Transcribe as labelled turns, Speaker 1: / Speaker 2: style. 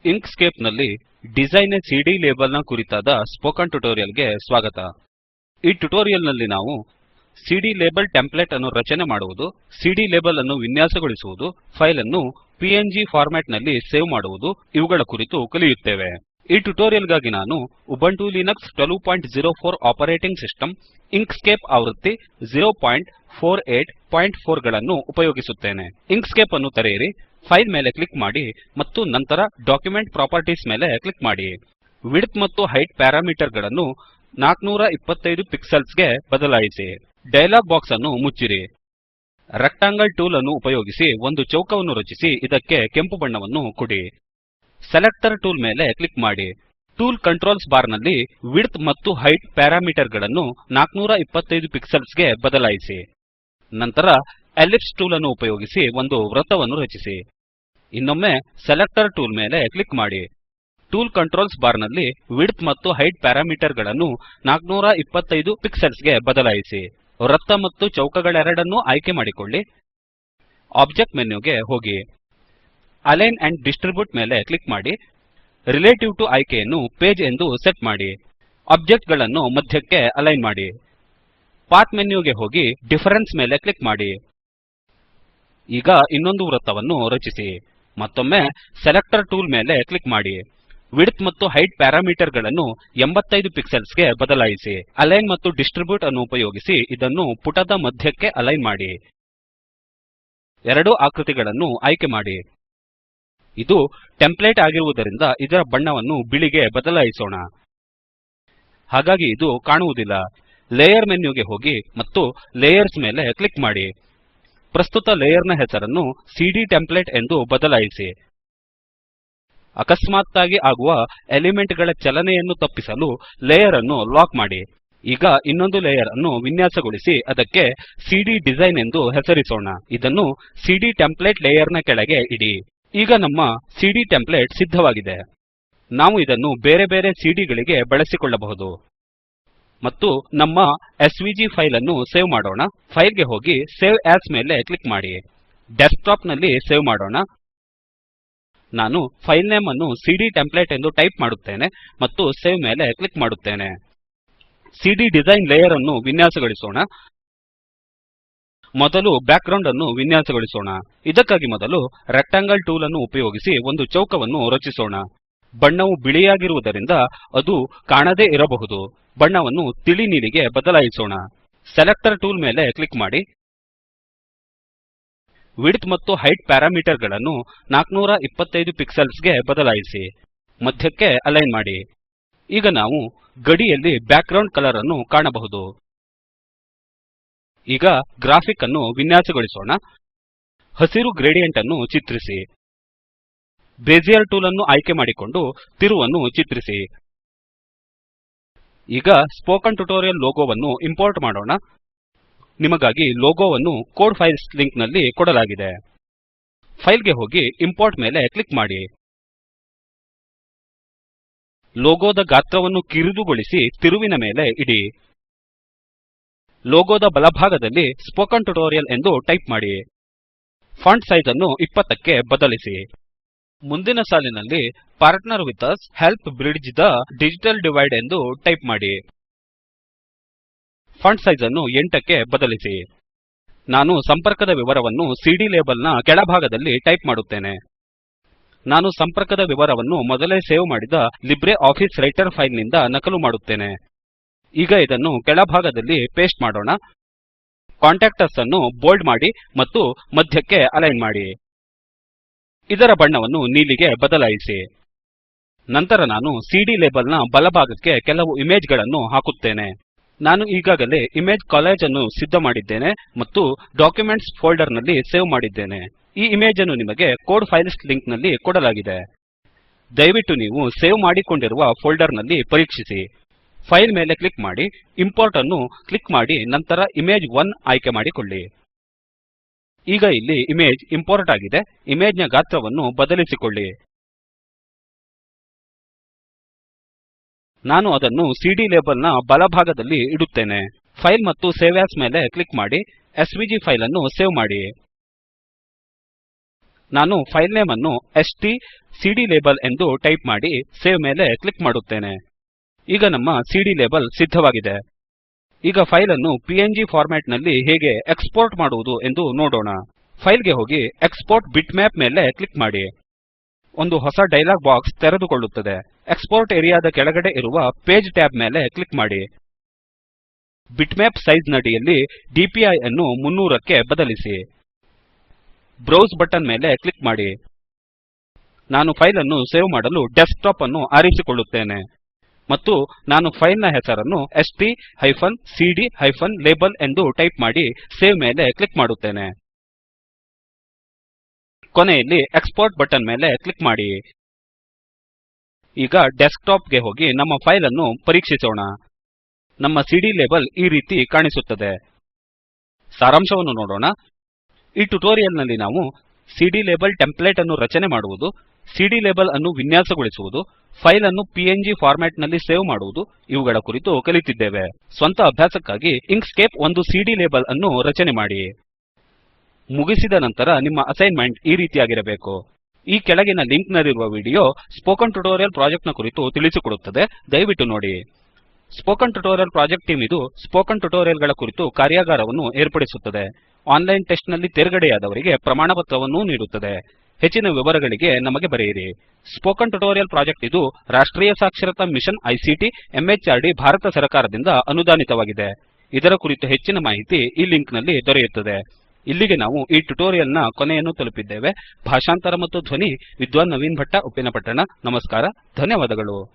Speaker 1: Inkscape ನಲ್ಲಿ design A CD label ನ ಕುರಿತಾದ ಸ್ಪೋಕನ್ ಟ್ಯುಟೋರಿಯಲ್ ಗೆ ಸ್ವಾಗತ. ಈ ಟ್ಯುಟೋರಿಯಲ್ ನಲ್ಲಿ ನಾವು ಸಿಡಿ ಲೇಬಲ್ ಟೆಂಪ್ಲೇಟ್ ಅನ್ನು ರಚನೆ ಮಾಡುವುದು, ಸಿಡಿ ಲೇಬಲ್ ಅನ್ನು ವಿನ್ಯಾಸಗೊಳಿಸುವುದು, ಫೈಲ್ ಅನ್ನು ಪಿಎನ್ಜಿ ಫಾರ್ಮ್ಯಾಟ್ ನಲ್ಲಿ ಸೇವ್ ಮಾಡುವುದು ಇವುಗಳ ಕುರಿತು ಕಲಿಯುತ್ತೇವೆ. ಈ ಟ್ಯುಟೋರಿಯಲ್ ಗಾಗಿ ನಾನು Ubuntu Linux 1204 operating system, Inkscape ಆವೃತ್ತಿ 048.4 ಗಳನ್ನು ಉಪಯೋಗಿಸುತ್ತೇನೆ. ಇಂಕ್ಸ್ಕೇಪ್ ಅನ್ನು ತೆರೆಯಿರಿ, ಫೈಲ್ ಮೇಲೆ ಕ್ಲಿಕ್ ಮಾಡಿ ಮತ್ತು ನಂತರ ಡಾಕ್ಯುಮೆಂಟ್ ಪ್ರಾಪರ್ಟೀಸ್ ಮೇಲೆ ಕ್ಲಿಕ್ ಮಾಡಿ. ವಿಡ್ತ್ ಮತ್ತು ಹೈಟ್ ಪ್ಯಾರಾಮೀಟರ್ ಗಳನ್ನು 425 ಪಿಕ್ಸೆಲ್ಸ್ ಗೆ ಬದಲಾಯಿಸಿ. ಡಯಲಾಗ್ ಬಾಕ್ಸ್ ಅನ್ನು ಮುಚ್ಚಿರಿ. ರೆಕ್ಟಾಂಗಲ್ ಟೂಲ್ ಅನ್ನು ಉಪಯೋಗಿಸಿ ಒಂದು ಚೌಕವನ್ನು ರಚಿಸಿ ಇದಕ್ಕೆ ಕೆಂಪು ಬಣ್ಣವನ್ನು ಕೊಡಿ. ಸೆಲೆಕ್ಟರ್ ಟೂಲ್ ಮೇಲೆ ಕ್ಲಿಕ್ ಮಾಡಿ. ಟೂಲ್ ಕಂಟ್ರೋಲ್ಸ್ ಬಾರ್ ನಲ್ಲಿ ವಿಡ್ತ್ ಮತ್ತು ಹೈಟ್ ಪ್ಯಾರಾಮೀಟರ್ ಗಳನ್ನು 425 ಪಿಕ್ಸೆಲ್ಸ್ ಗೆ ಬದಲಾಯಿಸಿ. ನಂತರ ಎಲಿಪ್ಸ್ ಟೂಲ್ ಅನ್ನು ಉಪಯೋಗಿಸಿ ಒಂದು ವೃತ್ತವನ್ನು ರಚಿಸಿ. ಇನ್ನೊಮ್ಮೆ ಸೆಲೆಕ್ಟರ್ ಟೂಲ್ ಮೇಲೆ ಕ್ಲಿಕ್ ಮಾಡಿ. ಟೂಲ್ ಕಂಟ್ರೋಲ್ಸ್ ಬಾರ್ ನಲ್ಲಿ ವಿಡ್ತ್ ಮತ್ತು ಹೈಟ್ ಪ್ಯಾರಾಮೀಟರ್ ಗಳನ್ನು 425 ಪಿಕ್ಸೆಲ್ಸ್ ಗೆ ಬದಲಾಯಿಸಿ. ವೃತ್ತ ಮತ್ತು ಚೌಕಗಳೆರಡನ್ನೂ ಆಯ್ಕೆ ಮಾಡಿಕೊಳ್ಳಿ. ಆಬ್ಜೆಕ್ಟ್ ಮೆನ್ಯುಗೆ ಹೋಗಿ. ಅಲೈನ್ ಅಂಡ್ ಡಿಸ್ಟ್ರಿಬ್ಯೂಟ್ ಮೇಲೆ ಕ್ಲಿಕ್ ಮಾಡಿ. ರಿಲೇಟಿವ್ ಟು ಆಯ್ಕೆಯನ್ನು ಪೇಜ್ ಎಂದು ಸೆಟ್ ಮಾಡಿ. ಆಬ್ಜೆಕ್ಟ್ ಗಳನ್ನು ಮಧ್ಯಕ್ಕೆ ಅಲೈನ್ ಮಾಡಿ. ಪಾತ್ ಮೆನ್ಯುಗೆ ಹೋಗಿ ಡಿಫರೆನ್ಸ್ ಮೇಲೆ ಕ್ಲಿಕ್ ಮಾಡಿ. ಈಗ ಇನ್ನೊಂದು ವೃತ್ತವನ್ನು ರಚಿಸಿ. ಮತ್ತೊಮ್ಮೆ ಸೆಲೆಕ್ಟರ್ ಟೂಲ್ ಮೇಲೆ ಕ್ಲಿಕ್ ಮಾಡಿ. ವಿಡ್ತ್ ಮತ್ತು ಹೈಟ್ ಪ್ಯಾರಾಮೀಟರ್ ಗಳನ್ನು 85 ಪಿಕ್ಸೆಲ್ಸ್ ಗೆ ಬದಲಾಯಿಸಿ. ಅಲೈನ್ ಮತ್ತು ಡಿಸ್ಟ್ರಿಬ್ಯೂಟ್ ಅನ್ನು ಉಪಯೋಗಿಸಿ ಇದನ್ನು ಪುಟದ ಮಧ್ಯಕ್ಕೆ ಅಲೈನ್ ಮಾಡಿ. ಎರಡೂ ಆಕೃತಿಗಳನ್ನು ಆಯ್ಕೆ ಮಾಡಿ. ಇದು ಟೆಂಪ್ಲೇಟ್ ಆಗಿರುವುದರಿಂದ ಇದರ ಬಣ್ಣವನ್ನು ಬಿಳಿಗೆ ಬದಲಾಯಿಸೋಣ. ಹಾಗಾಗಿ ಇದು ಕಾಣುವುದಿಲ್ಲ. ಲೇಯರ್ ಮೆನ್ಯುಗೆ ಹೋಗಿ ಮತ್ತು ಲೇಯರ್ಸ್ ಮೇಲೆ ಕ್ಲಿಕ್ ಮಾಡಿ. ಪ್ರಸ್ತುತ ಲೇಯರ್ ನ ಹೆಸರನ್ನು ಸಿಡಿ ಟೆಂಪ್ಲೇಟ್ ಎಂದು ಬದಲಾಯಿಸಿ. ಅಕಸ್ಮಾತ್ತಾಗಿ ಆಗುವ ಎಲಿಮೆಂಟ್ ಗಳ ಚಲನೆಯನ್ನು ತಪ್ಪಿಸಲು ಲೇಯರ್ ಅನ್ನು ಲಾಕ್ ಮಾಡಿ. ಈಗ ಇನ್ನೊಂದು ಲೇಯರ್ ಅನ್ನು ವಿನ್ಯಾಸಗೊಳಿಸಿ ಅದಕ್ಕೆ ಸಿಡಿ ಡಿಸೈನ್ ಎಂದು ಹೆಸರಿಸೋಣ. ಇದನ್ನು ಸಿಡಿ ಟೆಂಪ್ಲೇಟ್ ಲೇಯರ್ ನ ಕೆಳಗೆ ಇಡಿ. ಈಗ ನಮ್ಮ ಸಿಡಿ ಟೆಂಪ್ಲೇಟ್ ಸಿದ್ಧವಾಗಿದೆ. ನಾವು ಇದನ್ನು ಬೇರೆ ಬೇರೆ ಸಿಡಿ ಗಳಿಗೆ ಬಳಸಿಕೊಳ್ಳಬಹುದು. ಮತ್ತು ನಮ್ಮ ಎಸ್ವಿಜಿ ಫೈಲ್ ಅನ್ನು ಸೇವ್ ಮಾಡೋಣ. ಫೈಲ್ ಗೆ ಹೋಗಿ ಸೇವ್ ಆಸ್ ಮೇಲೆ ಕ್ಲಿಕ್ ಮಾಡಿ. ಡೆಸ್ಕ್ಟಾಪ್ ನಲ್ಲಿ ಸೇವ್ ಮಾಡೋಣ. ನಾನು ಫೈಲ್ ನೇಮ್ ಅನ್ನು ಸಿಡಿ ಟೆಂಪ್ಲೇಟ್ ಎಂದು ಟೈಪ್ ಮಾಡುತ್ತೇನೆ ಮತ್ತು ಸೇವ್ ಮೇಲೆ ಕ್ಲಿಕ್ ಮಾಡುತ್ತೇನೆ. ಸಿಡಿ ಡಿಸೈನ್ ಲೇಯರ್ ಅನ್ನು ವಿನ್ಯಾಸಗೊಳಿಸೋಣ. ಮೊದಲು ಬ್ಯಾಕ್ ಗ್ರೌಂಡ್ ಅನ್ನು ವಿನ್ಯಾಸಗೊಳಿಸೋಣ. ಇದಕ್ಕಾಗಿ ಮೊದಲು ರೆಕ್ಟಾಂಗಲ್ ಟೂಲ್ ಅನ್ನು ಉಪಯೋಗಿಸಿ ಒಂದು ಚೌಕವನ್ನು ರಚಿಸೋಣ. ಬಣ್ಣವು ಬಿಳಿಯಾಗಿರುವುದರಿಂದ ಅದು ಕಾಣದೇ ಇರಬಹುದು. ಬಣ್ಣವನ್ನು ತಿಳಿ ನೀಲಿಗೆ ಬದಲಾಯಿಸೋಣ. ಸೆಲೆಕ್ಟರ್ ಟೂಲ್ ಮೇಲೆ ಕ್ಲಿಕ್ ಮಾಡಿ. ವಿಡ್ತ್ ಮತ್ತು ಹೈಟ್ ಪ್ಯಾರಾಮೀಟರ್ ಗಳನ್ನು 425 ಪಿಕ್ಸೆಲ್ಸ್ ಗೆ ಬದಲಾಯಿಸಿ. ಮಧ್ಯಕ್ಕೆ ಅಲೈನ್ ಮಾಡಿ. ಈಗ ನಾವು ಗಡಿಯಲ್ಲಿ ಬ್ಯಾಕ್ ಗ್ರೌಂಡ್ ಕಲರ್ ಅನ್ನು ಕಾಣಬಹುದು. ಈಗ ಗ್ರಾಫಿಕ್ ಅನ್ನು ವಿನ್ಯಾಸಗೊಳಿಸೋಣ. ಹಸಿರು ಗ್ರೇಡಿಯಂಟ್ ಅನ್ನು ಚಿತ್ರಿಸಿ. ಬೆಜಿಯರ್ ಟೂಲ್ ಅನ್ನು ಆಯ್ಕೆ ಮಾಡಿಕೊಂಡು ತಿರುವನ್ನು ಚಿತ್ರಿಸಿ. ಈಗ ಸ್ಪೋಕನ್ ಟ್ಯುಟೋರಿಯಲ್ ಲೋಗೋವನ್ನು ಇಂಪೋರ್ಟ್ ಮಾಡೋಣ. ನಿಮಗಾಗಿ ಲೋಗೋವನ್ನು ಕೋಡ್ ಫೈಲ್ಸ್ ಲಿಂಕ್ ನಲ್ಲಿ ಕೊಡಲಾಗಿದೆ. ಫೈಲ್ ಗೆ ಹೋಗಿ ಇಂಪೋರ್ಟ್ ಮೇಲೆ ಕ್ಲಿಕ್ ಮಾಡಿ. ಲೋಗೋದ ಗಾತ್ರವನ್ನು ಕಿರಿದುಗೊಳಿಸಿ ತಿರುವಿನ ಮೇಲೆ ಇಡಿ. ಲೋಗೋದ ಬಲಭಾಗದಲ್ಲಿ ಸ್ಪೋಕನ್ ಟ್ಯುಟೋರಿಯಲ್ ಎಂದು ಟೈಪ್ ಮಾಡಿ. ಫಾಂಟ್ ಸೈಜ್ ಅನ್ನು 20 ಕ್ಕೆ ಬದಲಿಸಿ. ಮುಂದಿನ ಸಾಲಿನಲ್ಲಿ partner with us help bridge the digital divide ಎಂದು ಟೈಪ್ ಮಾಡಿ. ಫಾಂಟ್ ಸೈಜ್ ಅನ್ನು 8 ಕ್ಕೆ ಬದಲಿಸಿ. ನಾನು ಸಂಪರ್ಕದ ವಿವರವನ್ನು ಸಿಡಿ ಲೇಬಲ್ ನ ಕೆಳಭಾಗದಲ್ಲಿ ಟೈಪ್ ಮಾಡುತ್ತೇನೆ. ನಾನು ಸಂಪರ್ಕದ ವಿವರವನ್ನು ಮೊದಲೇ ಸೇವ್ ಮಾಡಿದ ಲಿಬ್ರೆ ಆಫೀಸ್ ರೈಟರ್ ಫೈಲ್ ನಿಂದ ನಕಲು ಮಾಡುತ್ತೇನೆ. ಈಗ ಇದನ್ನು ಕೆಳಭಾಗದಲ್ಲಿ ಪೇಸ್ಟ್ ಮಾಡೋಣ. ಕಾಂಟ್ಯಾಕ್ಟ್ ಅಸ್ ಅನ್ನು ಬೋಲ್ಡ್ ಮಾಡಿ ಮತ್ತು ಮಧ್ಯಕ್ಕೆ ಅಲೈನ್ ಮಾಡಿ. ಇದರ ಬಣ್ಣವನ್ನು ನೀಲಿಗೆ ಬದಲಾಯಿಸಿ. ನಂತರ ನಾನು ಸಿಡಿ ಲೇಬಲ್ ನ ಬಲಭಾಗಕ್ಕೆ ಕೆಲವು ಇಮೇಜ್ ಗಳನ್ನು ಹಾಕುತ್ತೇನೆ. ನಾನು ಈಗಾಗಲೇ ಇಮೇಜ್ ಕಾಲೇಜ್ ಅನ್ನು ಸಿದ್ಧ ಮಾಡಿದ್ದೇನೆ ಮತ್ತು ಡಾಕ್ಯುಮೆಂಟ್ಸ್ ಫೋಲ್ಡರ್ ನಲ್ಲಿ ಸೇವ್ ಮಾಡಿದ್ದೇನೆ. ಈ ಇಮೇಜ್ ಅನ್ನು ನಿಮಗೆ ಕೋಡ್ ಫೈಲ್ಸ್ ಲಿಂಕ್ ನಲ್ಲಿ ಕೊಡಲಾಗಿದೆ. ದಯವಿಟ್ಟು ನೀವು ಸೇವ್ ಮಾಡಿಕೊಂಡಿರುವ ಫೋಲ್ಡರ್ ನಲ್ಲಿ ಪರೀಕ್ಷಿಸಿ. ಫೈಲ್ ಮೇಲೆ ಕ್ಲಿಕ್ ಮಾಡಿ. ಇಂಪೋರ್ಟ್ ಅನ್ನು ಕ್ಲಿಕ್ ಮಾಡಿ ನಂತರ ಇಮೇಜ್1 ಆಯ್ಕೆ ಮಾಡಿಕೊಳ್ಳಿ. ಈಗ ಇಲ್ಲಿ ಇಮೇಜ್ ಇಂಪೋರ್ಟ್ ಆಗಿದೆ. ಇಮೇಜ್ ನ ಗಾತ್ರವನ್ನು ಬದಲಿಸಿಕೊಳ್ಳಿ. ನಾನು ಅದನ್ನು ಸಿಡಿ ಲೇಬಲ್ ನ ಬಲಭಾಗದಲ್ಲಿ ಇಡುತ್ತೇನೆ. ಫೈಲ್ ಮತ್ತು ಸೇವ್ ಆಸ್ ಮೇಲೆ ಕ್ಲಿಕ್ ಮಾಡಿ. ಎಸ್ವಿಜಿ ಫೈಲ್ ಅನ್ನು ಸೇವ್ ಮಾಡಿ. ನಾನು ಫೈಲ್ ನೇಮ್ ಅನ್ನು ಸಿಡಿ ಲೇಬಲ್ ಎಂದು ಟೈಪ್ ಮಾಡಿ ಸೇವ್ ಮೇಲೆ ಕ್ಲಿಕ್ ಮಾಡುತ್ತೇನೆ. ಈಗ ನಮ್ಮ ಸಿಡಿ ಲೇಬಲ್ ಸಿದ್ಧವಾಗಿದೆ. ಈಗ ಫೈಲ್ ಅನ್ನು ಪಿಎನ್ಜಿ ಫಾರ್ಮ್ಯಾಟ್ ನಲ್ಲಿ ಹೇಗೆ ಎಕ್ಸ್ಪೋರ್ಟ್ ಮಾಡುವುದು ಎಂದು ನೋಡೋಣ. ಫೈಲ್ ಗೆ ಹೋಗಿ ಎಕ್ಸ್ಪೋರ್ಟ್ ಬಿಟ್ಮ್ಯಾಪ್ ಮೇಲೆ ಕ್ಲಿಕ್ ಮಾಡಿ. ಒಂದು ಹೊಸ ಡೈಲಾಗ್ ಬಾಕ್ಸ್ ತೆರೆದುಕೊಳ್ಳುತ್ತದೆ. ಎಕ್ಸ್ಪೋರ್ಟ್ ಏರಿಯಾದ ಕೆಳಗಡೆ ಇರುವ ಪೇಜ್ ಟ್ಯಾಬ್ ಮೇಲೆ ಕ್ಲಿಕ್ ಮಾಡಿ. ಬಿಟ್ಮ್ಯಾಪ್ ಸೈಜ್ ನ ಅಡಿಯಲ್ಲಿ DPI ಅನ್ನು 300 ಕ್ಕೆ ಬದಲಿಸಿ. ಬ್ರೌಸ್ ಬಟನ್ ಮೇಲೆ ಕ್ಲಿಕ್ ಮಾಡಿ. ನಾನು ಫೈಲ್ ಅನ್ನು ಸೇವ್ ಮಾಡಲು ಡೆಸ್ಕ್ಟಾಪ್ ಅನ್ನು ಆರಿಸಿಕೊಳ್ಳುತ್ತೇನೆ ಮತ್ತು ನಾನು ಫೈಲ್ ನ ಹೆಸರನ್ನು st-cd-label ಎಂದು ಟೈಪ್ ಮಾಡಿ ಸೇವ್ ಮೇಲೆ ಕ್ಲಿಕ್ ಮಾಡುತ್ತೇನೆ. ಕೊನೆಯಲ್ಲಿ ಎಕ್ಸ್ಪೋರ್ಟ್ ಬಟನ್ ಮೇಲೆ ಕ್ಲಿಕ್ ಮಾಡಿ. ಈಗ ಡೆಸ್ಕ್ಟಾಪ್ ಗೆ ಹೋಗಿ ನಮ್ಮ ಫೈಲ್ ಅನ್ನು ಪರೀಕ್ಷಿಸೋಣ. ನಮ್ಮ ಸಿಡಿ ಲೇಬಲ್ ಈ ರೀತಿ ಕಾಣಿಸುತ್ತದೆ. ಸಾರಾಂಶವನ್ನು ನೋಡೋಣ. ಈ ಟ್ಯುಟೋರಿಯಲ್ ನಲ್ಲಿ ನಾವು ಸಿಡಿ ಲೇಬಲ್ ಟೆಂಪ್ಲೇಟ್ ಅನ್ನು ರಚನೆ ಮಾಡುವುದು, ಸಿಡಿ ಲೇಬಲ್ ಅನ್ನು ವಿನ್ಯಾಸಗೊಳಿಸುವುದು, ಫೈಲ್ ಅನ್ನು ಪಿಎನ್ಜಿ ಫಾರ್ಮ್ಯಾಟ್ ನಲ್ಲಿ ಸೇವ್ ಮಾಡುವುದು ಇವುಗಳ ಕುರಿತು ಕಲಿತಿದ್ದೇವೆ. ಸ್ವಂತ ಅಭ್ಯಾಸಕ್ಕಾಗಿ ಇಂಕ್ಸ್ಕೇಪ್ ಒಂದು ಸಿಡಿ ಲೇಬಲ್ ಅನ್ನು ರಚನೆ ಮಾಡಿ. ಮುಗಿಸಿದ ನಂತರ ನಿಮ್ಮ ಅಸೈನ್ಮೆಂಟ್ ಈ ರೀತಿಯಾಗಿರಬೇಕು. ಈ ಕೆಳಗಿನ ಲಿಂಕ್ ನಲ್ಲಿರುವ ವಿಡಿಯೋ ಸ್ಪೋಕನ್ ಟ್ಯುಟೋರಿಯಲ್ ಪ್ರಾಜೆಕ್ಟ್ ನ ಕುರಿತು ತಿಳಿಸಿಕೊಡುತ್ತದೆ. ದಯವಿಟ್ಟು ನೋಡಿ. ಸ್ಪೋಕನ್ ಟ್ಯುಟೋರಿಯಲ್ ಪ್ರಾಜೆಕ್ಟ್ ಟೀಮ್ ಇದು ಸ್ಪೋಕನ್ ಟ್ಯುಟೋರಿಯಲ್ ಗಳ ಕುರಿತು ಕಾರ್ಯಾಗಾರವನ್ನು ಏರ್ಪಡಿಸುತ್ತದೆ. ಆನ್ಲೈನ್ ಟೆಸ್ಟ್ ನಲ್ಲಿ ತೇರ್ಗಡೆಯಾದವರಿಗೆ ಪ್ರಮಾಣಪತ್ರವನ್ನೂ ನೀಡುತ್ತದೆ. ಹೆಚ್ಚಿನ ವಿವರಗಳಿಗೆ ನಮಗೆ ಬರೆಯಿರಿ. ಸ್ಪೋಕನ್ ಟ್ಯುಟೋರಿಯಲ್ ಪ್ರಾಜೆಕ್ಟ್ ಇದು ರಾಷ್ಟ್ರೀಯ ಸಾಕ್ಷರತಾ ಮಿಷನ್ ICT MHRD ಭಾರತ ಸರ್ಕಾರದಿಂದ ಅನುದಾನಿತವಾಗಿದೆ. ಇದರ ಕುರಿತು ಹೆಚ್ಚಿನ ಮಾಹಿತಿ ಈ ಲಿಂಕ್ ನಲ್ಲಿ ದೊರೆಯುತ್ತದೆ. ಇಲ್ಲಿಗೆ ನಾವು ಈ ಟ್ಯುಟೋರಿಯಲ್ ನ ಕೊನೆಯನ್ನು ತಲುಪಿದ್ದೇವೆ. ಭಾಷಾಂತರ ಮತ್ತು ಧ್ವನಿ ವಿದ್ವಾನ್ ನವೀನ್ ಭಟ್ಟ, ಉಪ್ಪಿನಪಟ್ಟಣ. ನಮಸ್ಕಾರ, ಧನ್ಯವಾದಗಳು.